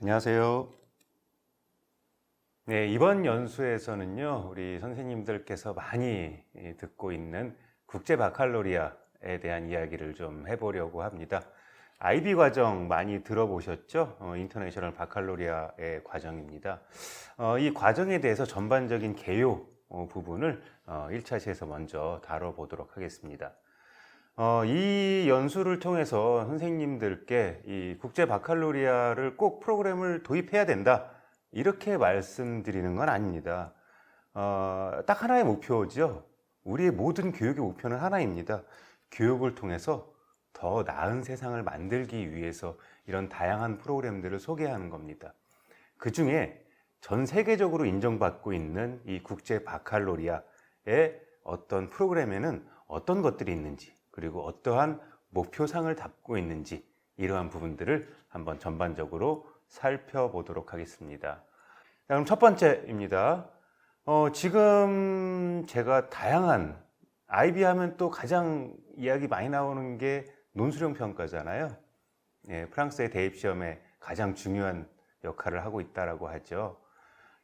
안녕하세요. 네, 이번 연수에서는요, 우리 선생님들께서 많이 듣고 있는 국제 바칼로리아에 대한 이야기를 좀 해보려고 합니다. IB 과정 많이 들어보셨죠? 인터내셔널 바칼로리아의 과정입니다. 이 과정에 대해서 전반적인 개요 부분을 1차시에서 먼저 다뤄보도록 하겠습니다. 이 연수를 통해서 선생님들께 이 국제 바칼로리아를 꼭 프로그램을 도입해야 된다, 이렇게 말씀드리는 건 아닙니다. 딱 하나의 목표죠. 우리의 모든 교육의 목표는 하나입니다. 교육을 통해서 더 나은 세상을 만들기 위해서 이런 다양한 프로그램들을 소개하는 겁니다. 그 중에 전 세계적으로 인정받고 있는 이 국제 바칼로리아의 어떤 프로그램에는 어떤 것들이 있는지, 그리고 어떠한 목표상을 담고 있는지, 이러한 부분들을 한번 전반적으로 살펴보도록 하겠습니다. 그럼 첫 번째입니다. 지금 제가 다양한 IB 하면 또 가장 이야기 많이 나오는 게 논술형 평가잖아요. 프랑스의 대입시험에 가장 중요한 역할을 하고 있다고 하죠.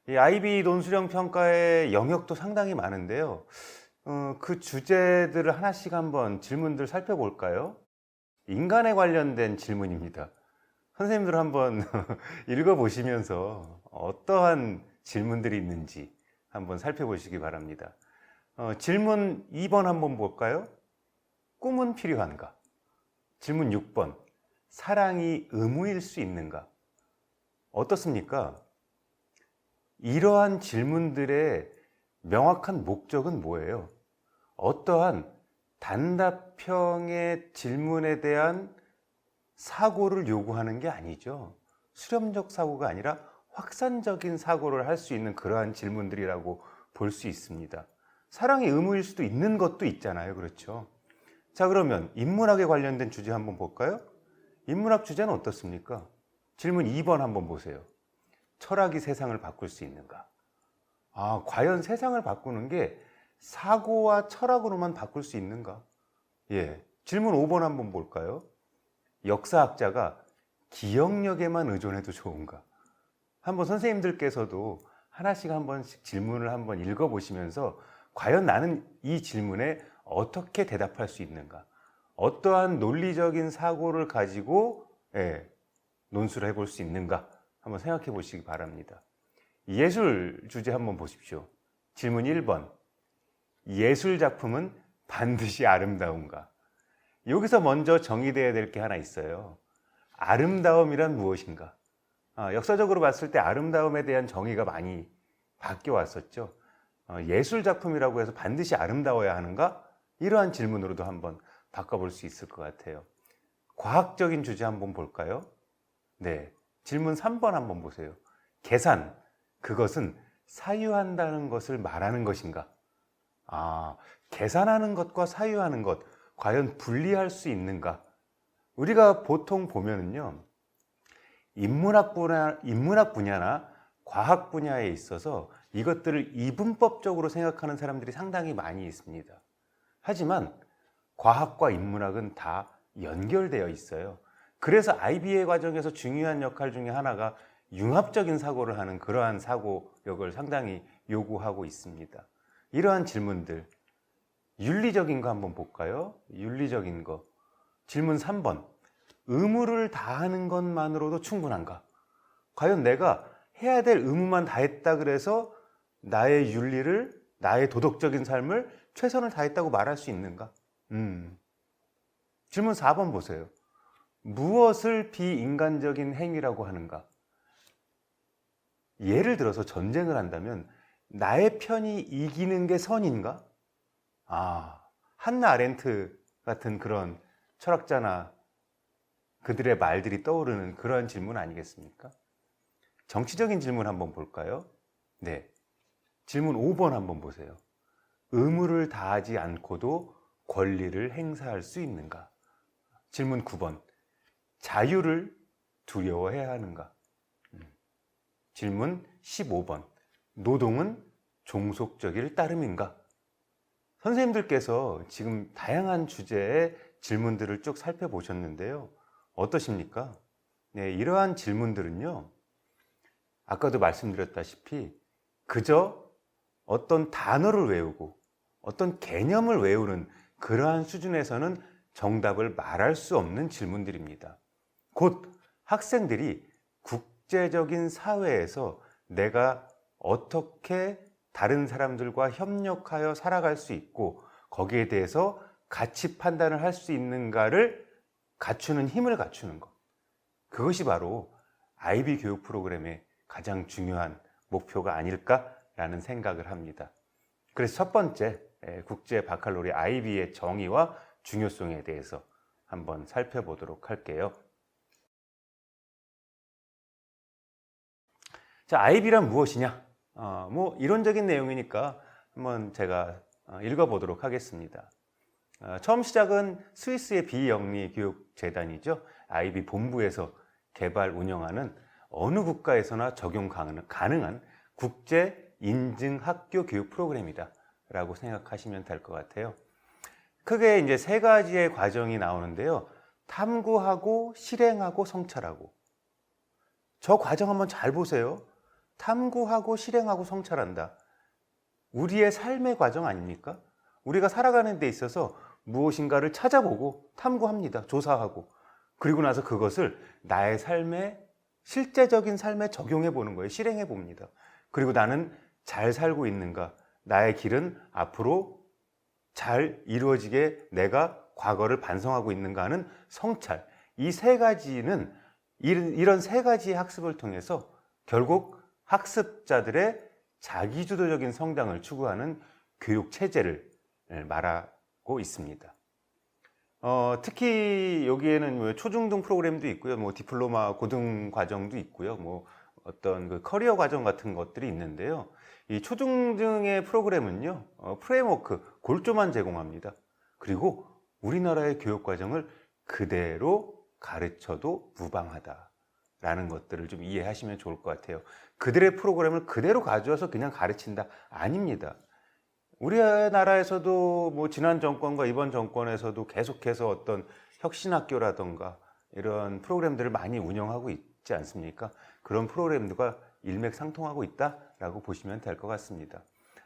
이 IB 논술형 평가의 영역도 상당히 많은데요. 그 주제들을 하나씩 한번 질문들 살펴볼까요? 인간에 관련된 질문입니다. 선생님들 한번 읽어보시면서 어떠한 질문들이 있는지 한번 살펴보시기 바랍니다. 질문 2번 한번 볼까요? 꿈은 필요한가? 질문 6번, 사랑이 의무일 수 있는가? 어떻습니까? 이러한 질문들의 명확한 목적은 뭐예요? 어떠한 단답형의 질문에 대한 사고를 요구하는 게 아니죠. 수렴적 사고가 아니라 확산적인 사고를 할 수 있는 그러한 질문들이라고 볼 수 있습니다. 사랑이 의무일 수도 있는 것도 있잖아요. 그렇죠? 자, 그러면 인문학에 관련된 주제 한번 볼까요? 인문학 주제는 어떻습니까? 질문 2번 한번 보세요. 철학이 세상을 바꿀 수 있는가? 과연 세상을 바꾸는 게 사고와 철학으로만 바꿀 수 있는가? 질문 5번 한번 볼까요? 역사학자가 기억력에만 의존해도 좋은가? 한번 선생님들께서도 하나씩 한 번씩 질문을 한번 읽어보시면서 과연 나는 이 질문에 어떻게 대답할 수 있는가? 어떠한 논리적인 사고를 가지고 논술을 해볼 수 있는가? 한번 생각해 보시기 바랍니다. 예술 주제 한번 보십시오. 질문 1번. 예술 작품은 반드시 아름다운가? 여기서 먼저 정의되어야 될 게 하나 있어요. 아름다움이란 무엇인가? 역사적으로 봤을 때 아름다움에 대한 정의가 많이 바뀌어 왔었죠. 예술 작품이라고 해서 반드시 아름다워야 하는가? 이러한 질문으로도 한번 바꿔볼 수 있을 것 같아요. 과학적인 주제 한번 볼까요? 네, 질문 3번 한번 보세요. 계산, 그것은 사유한다는 것을 말하는 것인가? 계산하는 것과 사유하는 것, 과연 분리할 수 있는가? 우리가 보통 보면은요, 인문학 분야나 과학 분야에 있어서 이것들을 이분법적으로 생각하는 사람들이 상당히 많이 있습니다. 하지만 과학과 인문학은 다 연결되어 있어요. 그래서 IBA 과정에서 중요한 역할 중에 하나가 융합적인 사고를 하는 그러한 사고력을 상당히 요구하고 있습니다. 이러한 질문들, 윤리적인 거 한번 볼까요? 윤리적인 거. 질문 3번. 의무를 다하는 것만으로도 충분한가? 과연 내가 해야 될 의무만 다했다 그래서 나의 윤리를, 나의 도덕적인 삶을 최선을 다했다고 말할 수 있는가? 질문 4번 보세요. 무엇을 비인간적인 행위라고 하는가? 예를 들어서 전쟁을 한다면 나의 편이 이기는 게 선인가? 한나 아렌트 같은 그런 철학자나 그들의 말들이 떠오르는 그런 질문 아니겠습니까? 정치적인 질문 한번 볼까요? 네, 질문 5번 한번 보세요. 의무를 다하지 않고도 권리를 행사할 수 있는가? 질문 9번. 자유를 두려워해야 하는가? 질문 15번. 노동은 종속적일 따름인가? 선생님들께서 지금 다양한 주제의 질문들을 쭉 살펴보셨는데요. 어떠십니까? 네, 이러한 질문들은요, 아까도 말씀드렸다시피 그저 어떤 단어를 외우고 어떤 개념을 외우는 그러한 수준에서는 정답을 말할 수 없는 질문들입니다. 곧 학생들이 국제적인 사회에서 내가 어떻게 다른 사람들과 협력하여 살아갈 수 있고 거기에 대해서 가치 판단을 할 수 있는가를 갖추는 힘을 갖추는 것. 그것이 바로 IB 교육 프로그램의 가장 중요한 목표가 아닐까라는 생각을 합니다. 그래서 첫 번째, 국제 바칼로레 IB의 정의와 중요성에 대해서 한번 살펴보도록 할게요. 자, IB란 무엇이냐? 뭐 이론적인 내용이니까 한번 제가 읽어보도록 하겠습니다. 처음 시작은 스위스의 비영리 교육재단이죠. IB 본부에서 개발 운영하는 어느 국가에서나 적용 가능한 국제 인증 학교 교육 프로그램이다 라고 생각하시면 될 것 같아요. 크게 이제 세 가지의 과정이 나오는데요. 탐구하고 실행하고 성찰하고. 저 과정 한번 잘 보세요. 탐구하고 실행하고 성찰한다. 우리의 삶의 과정 아닙니까? 우리가 살아가는 데 있어서 무엇인가를 찾아보고 탐구합니다. 조사하고. 그리고 나서 그것을 나의 삶에, 실제적인 삶에 적용해 보는 거예요. 실행해 봅니다. 그리고 나는 잘 살고 있는가? 나의 길은 앞으로 잘 이루어지게 내가 과거를 반성하고 있는가 하는 성찰. 이 세 가지는 이런 세 가지의 학습을 통해서 결국 학습자들의 자기주도적인 성장을 추구하는 교육 체제를 말하고 있습니다. 특히 여기에는 초중등 프로그램도 있고요, 뭐 디플로마 고등 과정도 있고요, 뭐 어떤 그 커리어 과정 같은 것들이 있는데요. 이 초중등의 프로그램은요, 프레임워크, 골조만 제공합니다. 그리고 우리나라의 교육 과정을 그대로 가르쳐도 무방하다라는 것들을 좀 이해하시면 좋을 것 같아요. 그들의 프로그램을 그대로 가져와서 그냥 가르친다? 아닙니다. 우리나라에서도 뭐 지난 정권과 이번 정권에서도 계속해서 어떤 혁신학교라던가 이런 프로그램들을 많이 운영하고 있지 않습니까? 그런 프로그램들과 일맥상통하고 있다라고 보시면 될 것 같습니다.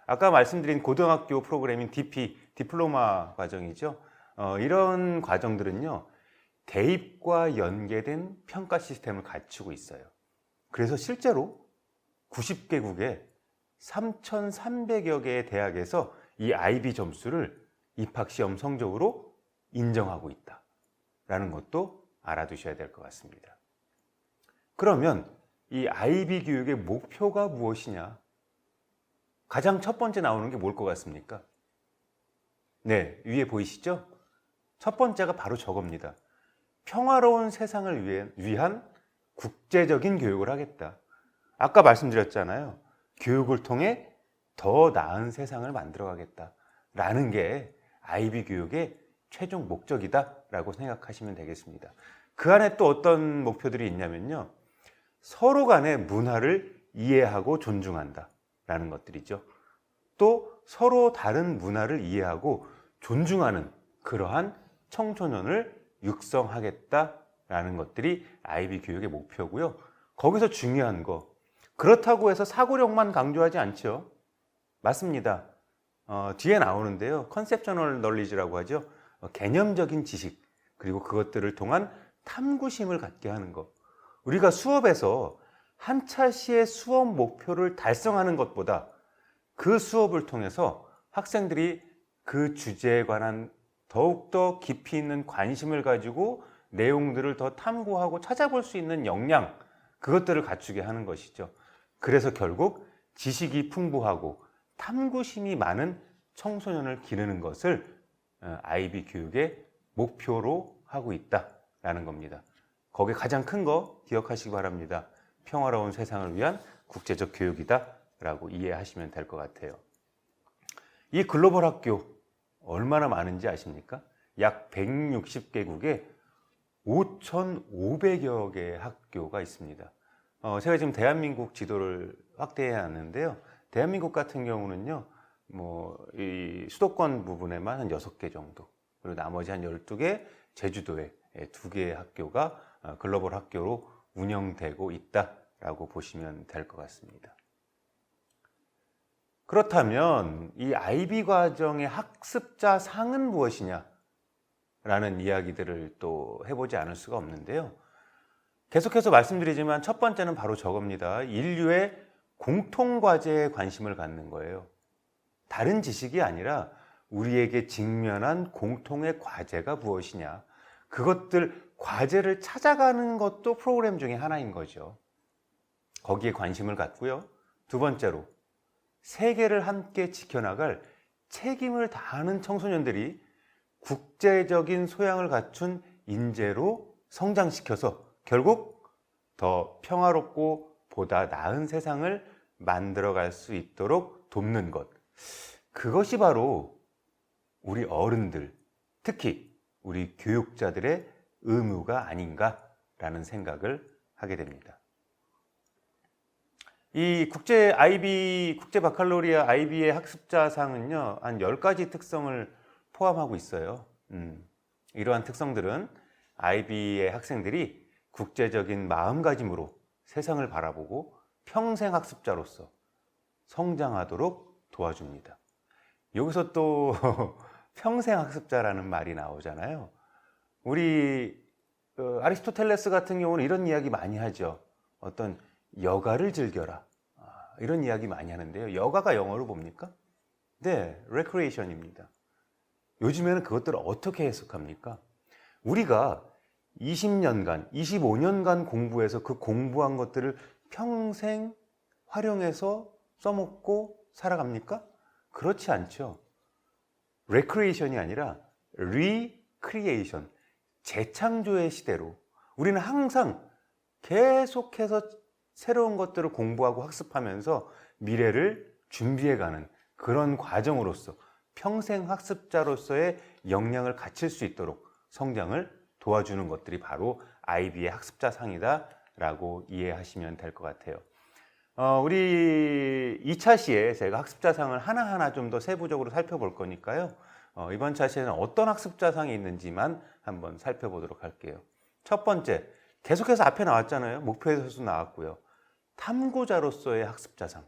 아까 말씀드린 고등학교 프로그램인 DP, 디플로마 과정이죠. 이런 과정들은요, 대입과 연계된 평가 시스템을 갖추고 있어요. 그래서 실제로 90개국의 3,300여 개의 대학에서 이 IB 점수를 입학시험 성적으로 인정하고 있다라는 것도 알아두셔야 될 것 같습니다. 그러면 이 IB 교육의 목표가 무엇이냐? 가장 첫 번째 나오는 게 뭘 것 같습니까? 네, 위에 보이시죠? 첫 번째가 바로 저겁니다. 평화로운 세상을 위한 국제적인 교육을 하겠다. 아까 말씀드렸잖아요. 교육을 통해 더 나은 세상을 만들어 가겠다라는 게 IB 교육의 최종 목적이다라고 생각하시면 되겠습니다. 그 안에 또 어떤 목표들이 있냐면요. 서로 간의 문화를 이해하고 존중한다라는 것들이죠. 또 서로 다른 문화를 이해하고 존중하는 그러한 청소년을 육성하겠다라는 것들이 IB 교육의 목표고요. 거기서 중요한 거, 그렇다고 해서 사고력만 강조하지 않죠. 맞습니다. 뒤에 나오는데요. 컨셉셔널 널리지라고 하죠. 개념적인 지식, 그리고 그것들을 통한 탐구심을 갖게 하는 것. 우리가 수업에서 한 차시의 수업 목표를 달성하는 것보다 그 수업을 통해서 학생들이 그 주제에 관한 더욱더 깊이 있는 관심을 가지고 내용들을 더 탐구하고 찾아볼 수 있는 역량, 그것들을 갖추게 하는 것이죠. 그래서 결국 지식이 풍부하고 탐구심이 많은 청소년을 기르는 것을 IB 교육의 목표로 하고 있다라는 겁니다. 거기에 가장 큰 거 기억하시기 바랍니다. 평화로운 세상을 위한 국제적 교육이다라고 이해하시면 될 것 같아요. 이 글로벌 학교 얼마나 많은지 아십니까? 약 160개국에 5,500여 개의 학교가 있습니다. 제가 지금 대한민국 지도를 확대해 놨는데요. 대한민국 같은 경우는요, 이 수도권 부분에만 한 6개 정도, 그리고 나머지 한 12개, 제주도에 2개의 학교가 글로벌 학교로 운영되고 있다 라고 보시면 될 것 같습니다. 그렇다면 이 IB 과정의 학습자 상은 무엇이냐? 라는 이야기들을 또 해보지 않을 수가 없는데요. 계속해서 말씀드리지만 첫 번째는 바로 저겁니다. 인류의 공통과제에 관심을 갖는 거예요. 다른 지식이 아니라 우리에게 직면한 공통의 과제가 무엇이냐. 그것들 과제를 찾아가는 것도 프로그램 중에 하나인 거죠. 거기에 관심을 갖고요. 두 번째로 세계를 함께 지켜나갈 책임을 다하는 청소년들이 국제적인 소양을 갖춘 인재로 성장시켜서 결국 더 평화롭고 보다 나은 세상을 만들어갈 수 있도록 돕는 것. 그것이 바로 우리 어른들, 특히 우리 교육자들의 의무가 아닌가라는 생각을 하게 됩니다. 이 국제 바칼로리아 IB의 학습자상은요, 한 10가지 특성을 포함하고 있어요. 이러한 특성들은 IB의 학생들이 국제적인 마음가짐으로 세상을 바라보고 평생 학습자로서 성장하도록 도와줍니다. 여기서 또 평생 학습자라는 말이 나오잖아요. 우리 아리스토텔레스 같은 경우는 이런 이야기 많이 하죠. 어떤 여가를 즐겨라. 이런 이야기 많이 하는데요. 여가가 영어로 뭡니까? 네, recreation입니다. 요즘에는 그것들을 어떻게 해석합니까? 우리가 20년간, 25년간 공부해서 그 공부한 것들을 평생 활용해서 써먹고 살아갑니까? 그렇지 않죠. recreation이 아니라 recreation, 재창조의 시대로 우리는 항상 계속해서 새로운 것들을 공부하고 학습하면서 미래를 준비해가는 그런 과정으로서 평생 학습자로서의 역량을 갖출 수 있도록 성장을 도와주는 것들이 바로 IB의 학습자상이다 라고 이해하시면 될 것 같아요. 우리 2차 시에 제가 학습자상을 하나하나 좀 더 세부적으로 살펴볼 거니까요. 이번 차 시에는 어떤 학습자상이 있는지만 한번 살펴보도록 할게요. 첫 번째, 계속해서 앞에 나왔잖아요. 목표에서도 나왔고요. 탐구자로서의 학습자상.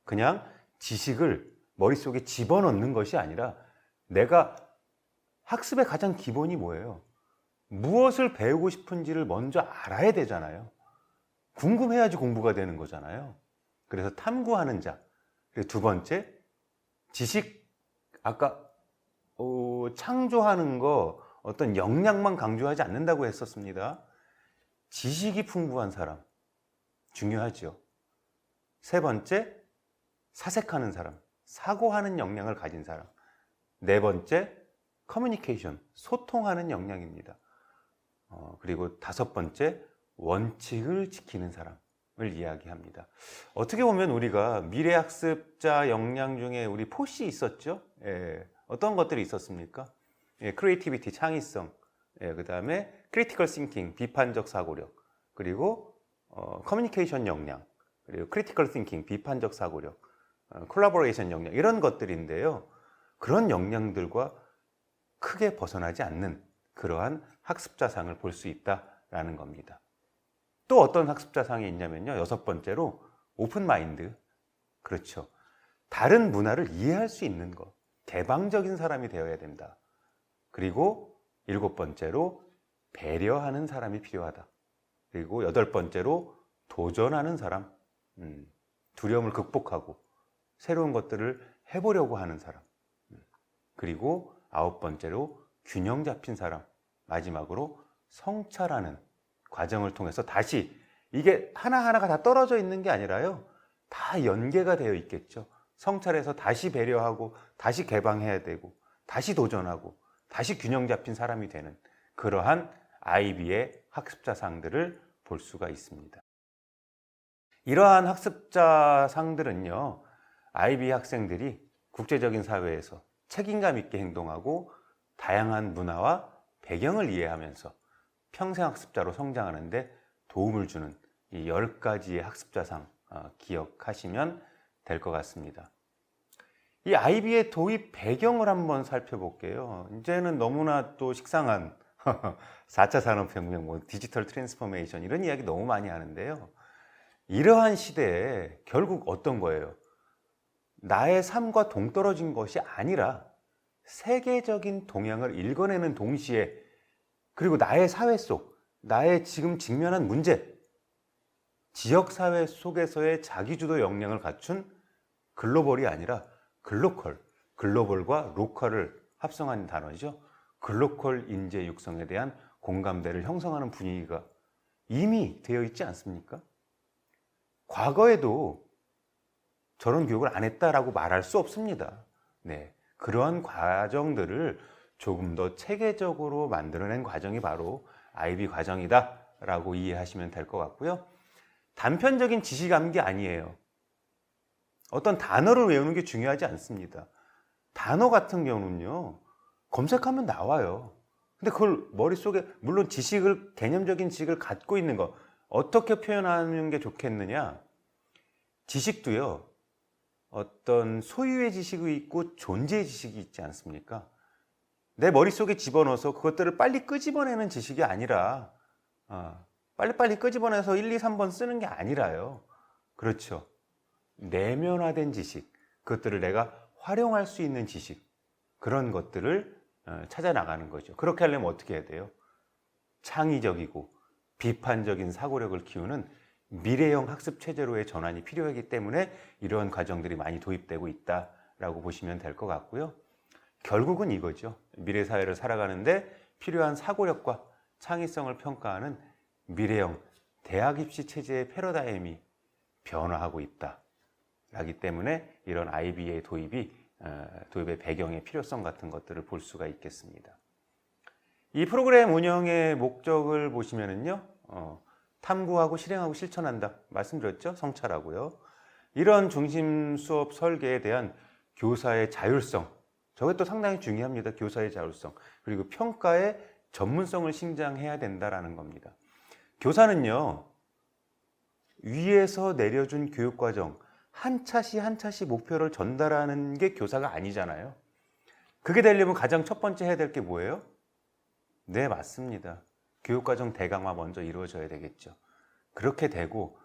그냥 지식을 머릿속에 집어넣는 것이 아니라 내가 학습의 가장 기본이 뭐예요? 무엇을 배우고 싶은지를 먼저 알아야 되잖아요. 궁금해야지 공부가 되는 거잖아요. 그래서 탐구하는 자. 그리고 두 번째, 지식, 아까 창조하는 거 어떤 역량만 강조하지 않는다고 했었습니다. 지식이 풍부한 사람, 중요하죠. 세 번째, 사색하는 사람, 사고하는 역량을 가진 사람. 네 번째, 커뮤니케이션, 소통하는 역량입니다. 그리고 다섯 번째, 원칙을 지키는 사람을 이야기합니다. 어떻게 보면 우리가 미래학습자 역량 중에 우리 포시 있었죠? 예, 어떤 것들이 있었습니까? 예, 크리에이티비티, 창의성, 예, 그 다음에 크리티컬 싱킹, 비판적 사고력, 그리고 커뮤니케이션 역량, 그리고 크리티컬 싱킹, 비판적 사고력, 콜라보레이션 역량, 이런 것들인데요. 그런 역량들과 크게 벗어나지 않는 그러한 학습자상을 볼 수 있다라는 겁니다. 또 어떤 학습자상이 있냐면요. 여섯 번째로 오픈 마인드. 그렇죠. 다른 문화를 이해할 수 있는 것. 개방적인 사람이 되어야 된다. 그리고 일곱 번째로 배려하는 사람이 필요하다. 그리고 여덟 번째로 도전하는 사람. 두려움을 극복하고 새로운 것들을 해보려고 하는 사람. 그리고 아홉 번째로 균형 잡힌 사람. 마지막으로 성찰하는 과정을 통해서 다시 이게 하나하나가 다 떨어져 있는 게 아니라요. 다 연계가 되어 있겠죠. 성찰해서 다시 배려하고 다시 개방해야 되고 다시 도전하고 다시 균형 잡힌 사람이 되는 그러한 IB의 학습자상들을 볼 수가 있습니다. 이러한 학습자상들은요. IB 학생들이 국제적인 사회에서 책임감 있게 행동하고 다양한 문화와 배경을 이해하면서 평생 학습자로 성장하는데 도움을 주는 이 10가지의 학습자상 기억하시면 될 것 같습니다. 이 IB의 도입 배경을 한번 살펴볼게요. 이제는 너무나 또 식상한 4차 산업혁명, 뭐 디지털 트랜스포메이션 이런 이야기 너무 많이 하는데요. 이러한 시대에 결국 어떤 거예요? 나의 삶과 동떨어진 것이 아니라 세계적인 동향을 읽어내는 동시에, 그리고 나의 사회 속, 나의 지금 직면한 문제, 지역사회 속에서의 자기주도 역량을 갖춘 글로벌이 아니라 글로컬, 글로벌과 로컬을 합성한 단어죠. 글로컬 인재 육성에 대한 공감대를 형성하는 분위기가 이미 되어 있지 않습니까? 과거에도 저런 교육을 안 했다라고 말할 수 없습니다. 네, 그러한 과정들을 조금 더 체계적으로 만들어낸 과정이 바로 IB 과정이다라고 이해하시면 될 것 같고요. 단편적인 지식 암기 아니에요. 어떤 단어를 외우는 게 중요하지 않습니다. 단어 같은 경우는요, 검색하면 나와요. 근데 그걸 머릿속에, 물론 지식을, 개념적인 지식을 갖고 있는 거, 어떻게 표현하는 게 좋겠느냐? 지식도요, 어떤 소유의 지식이 있고 존재의 지식이 있지 않습니까? 내 머릿속에 집어넣어서 그것들을 빨리 끄집어내는 지식이 아니라, 빨리빨리 끄집어내서 1, 2, 3번 쓰는 게 아니라요. 그렇죠. 내면화된 지식, 그것들을 내가 활용할 수 있는 지식, 그런 것들을 찾아 나가는 거죠. 그렇게 하려면 어떻게 해야 돼요? 창의적이고 비판적인 사고력을 키우는 미래형 학습 체제로의 전환이 필요하기 때문에 이러한 과정들이 많이 도입되고 있다라고 보시면 될 것 같고요. 결국은 이거죠. 미래 사회를 살아가는데 필요한 사고력과 창의성을 평가하는 미래형 대학 입시 체제의 패러다임이 변화하고 있다. 라기 때문에 이런 IB의 도입의 배경의 필요성 같은 것들을 볼 수가 있겠습니다. 이 프로그램 운영의 목적을 보시면은요, 탐구하고 실행하고 실천한다 말씀드렸죠. 성찰하고요. 이런 중심 수업 설계에 대한 교사의 자율성, 저게 또 상당히 중요합니다. 교사의 자율성, 그리고 평가의 전문성을 신장해야 된다라는 겁니다. 교사는요, 위에서 내려준 교육과정 한 차시 한 차시 목표를 전달하는 게 교사가 아니잖아요. 그게 되려면 가장 첫 번째 해야 될 게 뭐예요? 네, 맞습니다. 교육과정 대강화 먼저 이루어져야 되겠죠. 그렇게 되고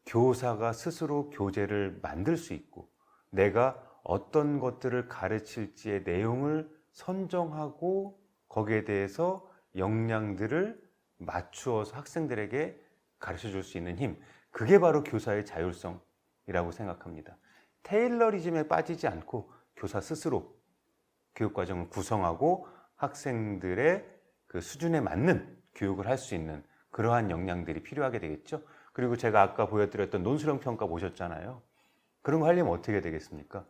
교사가 스스로 교재를 만들 수 있고, 내가 어떤 것들을 가르칠지의 내용을 선정하고 거기에 대해서 역량들을 맞추어서 학생들에게 가르쳐 줄 수 있는 힘, 그게 바로 교사의 자율성이라고 생각합니다. 테일러리즘에 빠지지 않고 교사 스스로 교육과정을 구성하고 학생들의 그 수준에 맞는 교육을 할 수 있는 그러한 역량들이 필요하게 되겠죠. 그리고 제가 아까 보여드렸던 논술형 평가 보셨잖아요. 그런 거 하려면 어떻게 되겠습니까?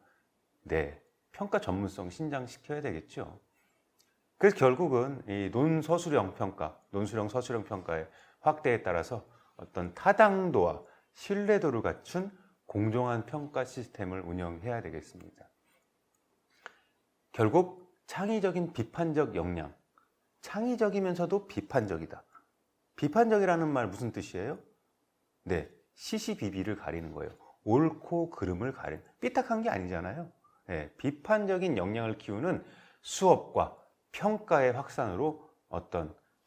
네, 평가 전문성 신장시켜야 되겠죠. 그래서 결국은 이 논서술형 평가, 논술형 서술형 평가의 확대에 따라서 어떤 타당도와 신뢰도를 갖춘 공정한 평가 시스템을 운영해야 되겠습니다. 결국 창의적인 비판적 역량, 창의적이면서도 비판적이다. 비판적이라는 말 무슨 뜻이에요? 네, 시시비비를 가리는 거예요. 옳고 그름을 가리는, 삐딱한 게 아니잖아요. 네, 비판적인 역량을 키우는 수업과 평가의 확산으로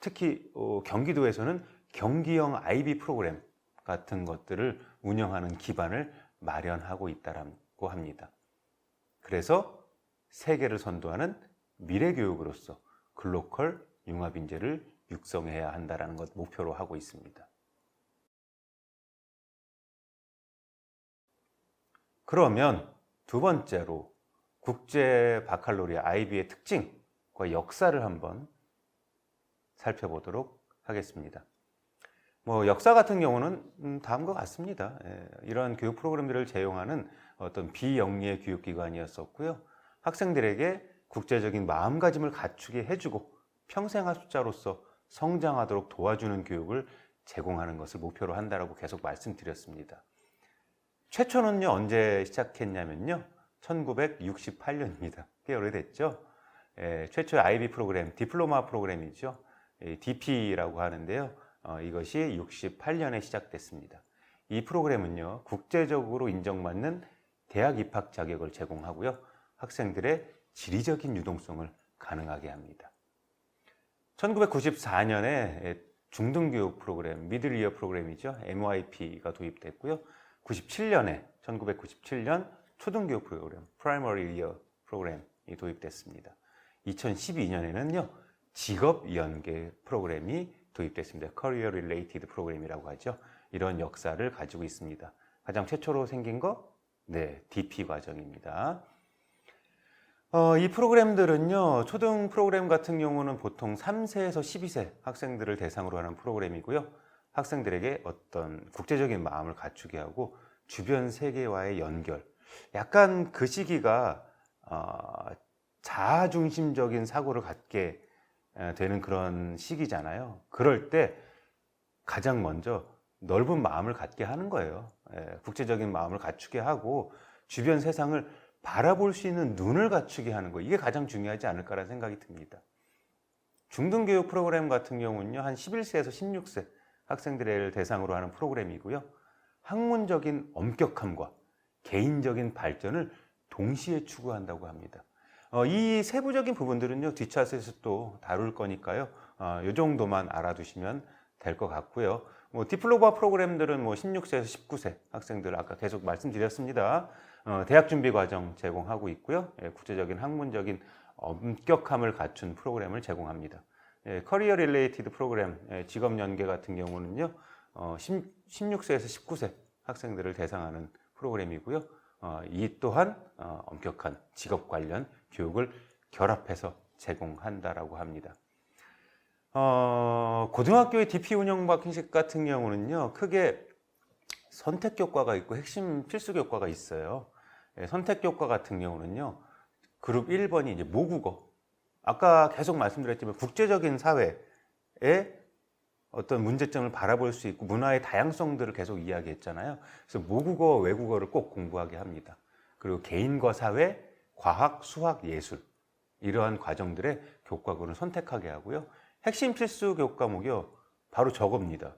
특히 경기도에서는 경기형 IB 프로그램 같은 것들을 운영하는 기반을 마련하고 있다고 합니다. 그래서 세계를 선도하는 미래교육으로서 글로컬 융합인재를 육성해야 한다는 것 목표로 하고 있습니다. 그러면 두 번째로 국제 바칼로리아 IB의 특징과 역사를 한번 살펴보도록 하겠습니다. 역사 같은 경우는 다음과 같습니다. 이러한 교육 프로그램들을 제공하는 어떤 비영리의 교육기관이었었고요. 학생들에게 국제적인 마음가짐을 갖추게 해주고 평생학습자로서 성장하도록 도와주는 교육을 제공하는 것을 목표로 한다고 계속 말씀드렸습니다. 최초는요, 언제 시작했냐면요, 1968년입니다. 꽤 오래됐죠. 최초의 IB 프로그램, 디플로마 프로그램이죠. DP라고 하는데요. 이것이 68년에 시작됐습니다. 이 프로그램은요, 국제적으로 인정받는 대학 입학 자격을 제공하고요, 학생들의 지리적인 유동성을 가능하게 합니다. 1994년에 중등교육 프로그램, 미들 이어 프로그램이죠. MYP가 도입됐고요. 1997년 초등교육 프로그램, 프라이머리 이어 프로그램이 도입됐습니다. 2012년에는요, 직업 연계 프로그램이 도입됐습니다. Career Related 프로그램이라고 하죠. 이런 역사를 가지고 있습니다. 가장 최초로 생긴 거, 네, DP 과정입니다. 이 프로그램들은요, 초등 프로그램 같은 경우는 보통 3세에서 12세 학생들을 대상으로 하는 프로그램이고요. 학생들에게 어떤 국제적인 마음을 갖추게 하고 주변 세계와의 연결, 약간 그 시기가 자아중심적인 사고를 갖게 되는 그런 시기잖아요. 그럴 때 가장 먼저 넓은 마음을 갖게 하는 거예요. 국제적인 마음을 갖추게 하고 주변 세상을 바라볼 수 있는 눈을 갖추게 하는 거, 이게 가장 중요하지 않을까라는 생각이 듭니다. 중등교육 프로그램 같은 경우는요, 한 11세에서 16세 학생들을 대상으로 하는 프로그램이고요. 학문적인 엄격함과 개인적인 발전을 동시에 추구한다고 합니다. 이 세부적인 부분들은요, 뒷차트에서 또 다룰 거니까요. 이 정도만 알아두시면 될 것 같고요. 디플로마 프로그램들은 16세에서 19세 학생들, 아까 계속 말씀드렸습니다. 대학 준비 과정 제공하고 있고요. 국제적인 학문적인 엄격함을 갖춘 프로그램을 제공합니다. 커리어 릴레이티드 프로그램, 직업 연계 같은 경우는요, 16세에서 19세 학생들을 대상하는 프로그램이고요. 이 또한 엄격한 직업 관련 교육을 결합해서 제공한다라고 합니다. 고등학교의 DP 운영 방식 같은 경우는요, 크게 선택 교과가 있고 핵심 필수 교과가 있어요. 선택 교과 같은 경우는요, 그룹 1번이 이제 모국어. 아까 계속 말씀드렸지만 국제적인 사회에 어떤 문제점을 바라볼 수 있고 문화의 다양성들을 계속 이야기했잖아요. 그래서 모국어, 외국어를 꼭 공부하게 합니다. 그리고 개인과 사회, 과학, 수학, 예술, 이러한 과정들의 교과군을 선택하게 하고요. 핵심 필수 교과목이요, 바로 저겁니다.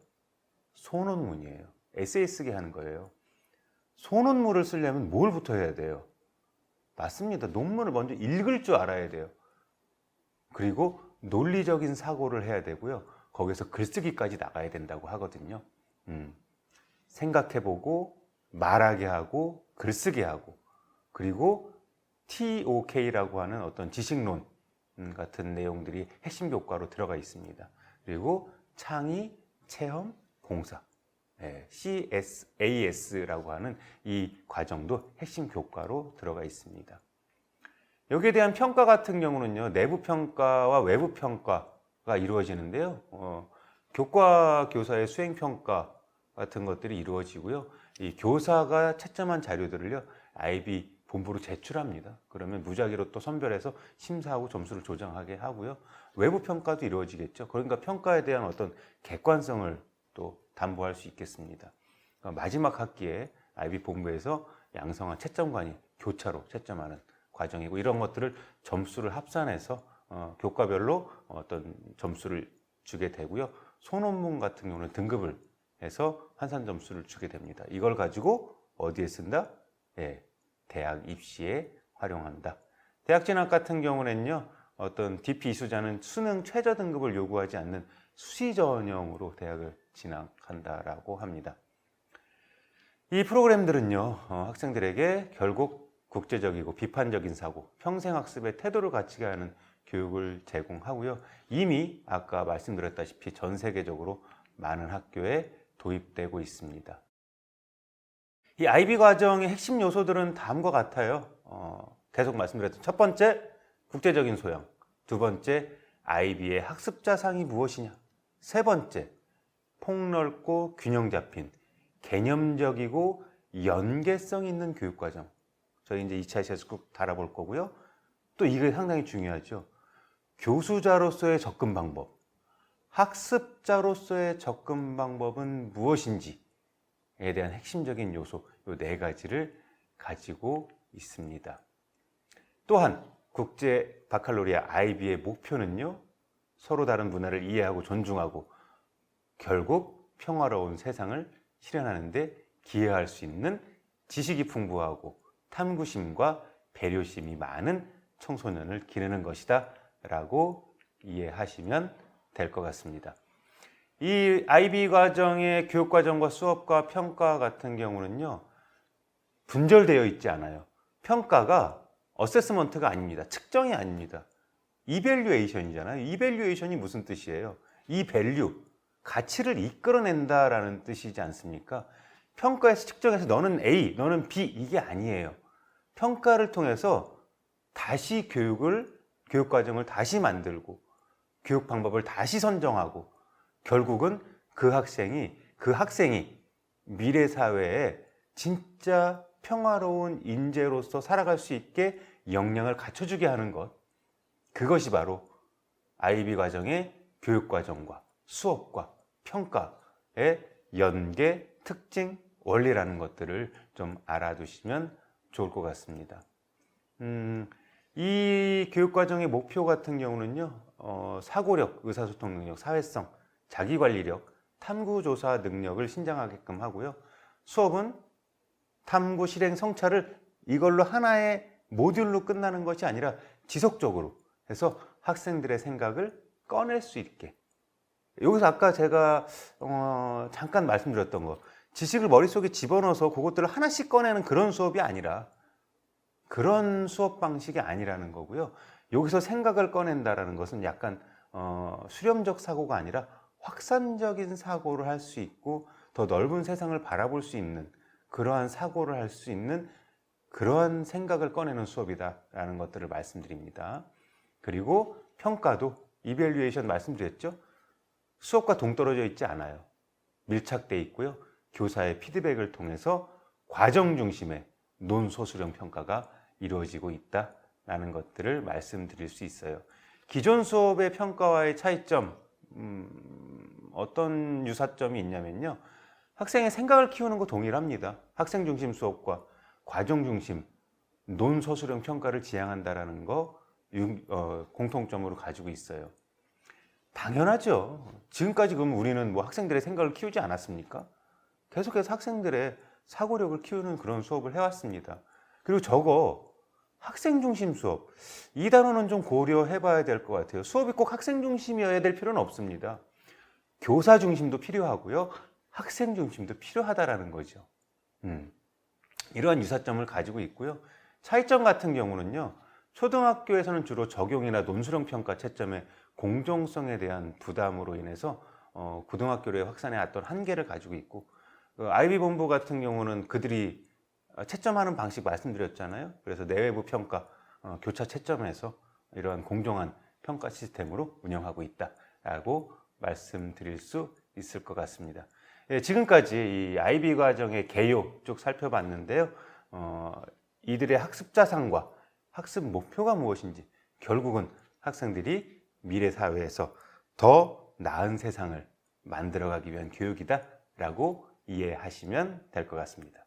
소논문이에요. 에세이 쓰게 하는 거예요. 소논문을 쓰려면 뭘부터 해야 돼요? 맞습니다. 논문을 먼저 읽을 줄 알아야 돼요. 그리고 논리적인 사고를 해야 되고요. 거기서 글쓰기까지 나가야 된다고 하거든요. 생각해보고 말하게 하고 글쓰게 하고, 그리고 TOK라고 하는 어떤 지식론 같은 내용들이 핵심 교과로 들어가 있습니다. 그리고 창의, 체험, 봉사, CSAS라고 하는 이 과정도 핵심 교과로 들어가 있습니다. 여기에 대한 평가 같은 경우는요, 내부 평가와 외부 평가가 이루어지는데요. 교과 교사의 수행 평가 같은 것들이 이루어지고요. 이 교사가 채점한 자료들을요, IB 본부로 제출합니다. 그러면 무작위로 또 선별해서 심사하고 점수를 조정하게 하고요. 외부 평가도 이루어지겠죠. 그러니까 평가에 대한 어떤 객관성을 또 담보할 수 있겠습니다. 그러니까 마지막 학기에 IB 본부에서 양성한 채점관이 교차로 채점하는 과정이고, 이런 것들을 점수를 합산해서 교과별로 어떤 점수를 주게 되고요. 소논문 같은 경우는 등급을 해서 환산 점수를 주게 됩니다. 이걸 가지고 어디에 쓴다? 대학 입시에 활용한다. 대학 진학 같은 경우는요, 어떤 DP 이수자는 수능 최저 등급을 요구하지 않는 수시 전형으로 대학을 진학한다라고 합니다. 이 프로그램들은요, 학생들에게 결국 국제적이고 비판적인 사고, 평생학습의 태도를 갖추게 하는 교육을 제공하고요. 이미 아까 말씀드렸다시피 전 세계적으로 많은 학교에 도입되고 있습니다. 이 IB 과정의 핵심 요소들은 다음과 같아요. 계속 말씀드렸던 첫 번째, 국제적인 소양. 두 번째, IB의 학습 자산이 무엇이냐. 세 번째, 폭넓고 균형 잡힌 개념적이고 연계성 있는 교육과정. 저희 이제 2차에서 꼭 달아볼 거고요. 또 이게 상당히 중요하죠. 교수자로서의 접근 방법, 학습자로서의 접근 방법은 무엇인지에 대한 핵심적인 요소, 이 네 가지를 가지고 있습니다. 또한 국제 바칼로리아 IB의 목표는요, 서로 다른 문화를 이해하고 존중하고 결국 평화로운 세상을 실현하는 데 기여할 수 있는 지식이 풍부하고 탐구심과 배려심이 많은 청소년을 기르는 것이다 라고 이해하시면 될 것 같습니다. 이 IB 과정의 교육과정과 수업과 평가 같은 경우는요, 분절되어 있지 않아요. 평가가 어세스먼트가 아닙니다. 측정이 아닙니다. 이밸류에이션이잖아요. 이밸류에이션이 무슨 뜻이에요? 이 밸류, 가치를 이끌어낸다라는 뜻이지 않습니까? 평가에서 측정해서 너는 A, 너는 B, 이게 아니에요. 평가를 통해서 다시 교육과정을 다시 만들고 교육 방법을 다시 선정하고 결국은 그 학생이 미래 사회에 진짜 평화로운 인재로서 살아갈 수 있게 역량을 갖춰주게 하는 것, 그것이 바로 IB 과정의 교육과정과 수업과 평가의 연계, 특징, 원리라는 것들을 좀 알아두시면 좋을 것 같습니다. 이 교육과정의 목표 같은 경우는요, 사고력, 의사소통 능력, 사회성, 자기관리력, 탐구조사 능력을 신장하게끔 하고요. 수업은 탐구, 실행, 성찰을 이걸로 하나의 모듈로 끝나는 것이 아니라 지속적으로 해서 학생들의 생각을 꺼낼 수 있게. 여기서 아까 제가 잠깐 말씀드렸던 거, 지식을 머릿속에 집어넣어서 그것들을 하나씩 꺼내는 그런 수업이 아니라, 그런 수업 방식이 아니라는 거고요. 여기서 생각을 꺼낸다라는 것은 약간 수렴적 사고가 아니라 확산적인 사고를 할 수 있고 더 넓은 세상을 바라볼 수 있는 그러한 사고를 할 수 있는 그러한 생각을 꺼내는 수업이다라는 것들을 말씀드립니다. 그리고 평가도 이밸류에이션 말씀드렸죠. 수업과 동떨어져 있지 않아요. 밀착돼 있고요. 교사의 피드백을 통해서 과정 중심의 논소수령 평가가 이루어지고 있다라는 것들을 말씀드릴 수 있어요. 기존 수업의 평가와의 차이점, 어떤 유사점이 있냐면요, 학생의 생각을 키우는 거 동일합니다. 학생 중심 수업과 과정 중심 논소수령 평가를 지향한다라는 거 공통점으로 가지고 있어요. 당연하죠. 지금까지 그럼 우리는 뭐 학생들의 생각을 키우지 않았습니까? 계속해서 학생들의 사고력을 키우는 그런 수업을 해왔습니다. 그리고 저거 학생 중심 수업, 이 단어는 좀 고려해 봐야 될 것 같아요. 수업이 꼭 학생 중심이어야 될 필요는 없습니다. 교사 중심도 필요하고요, 학생 중심도 필요하다라는 거죠. 이러한 유사점을 가지고 있고요. 차이점 같은 경우는요, 초등학교에서는 주로 적용이나 논술형 평가 채점의 공정성에 대한 부담으로 인해서 고등학교의 확산에 어떤 한계를 가지고 있고, IB 본부 같은 경우는 그들이 채점하는 방식 말씀드렸잖아요. 그래서 내외부 평가, 교차 채점에서 이러한 공정한 평가 시스템으로 운영하고 있다라고 말씀드릴 수 있을 것 같습니다. 예, 지금까지 이 IB 과정의 개요 쭉 살펴봤는데요. 이들의 학습 자산과 학습 목표가 무엇인지, 결국은 학생들이 미래 사회에서 더 나은 세상을 만들어가기 위한 교육이다라고 이해하시면 될 것 같습니다.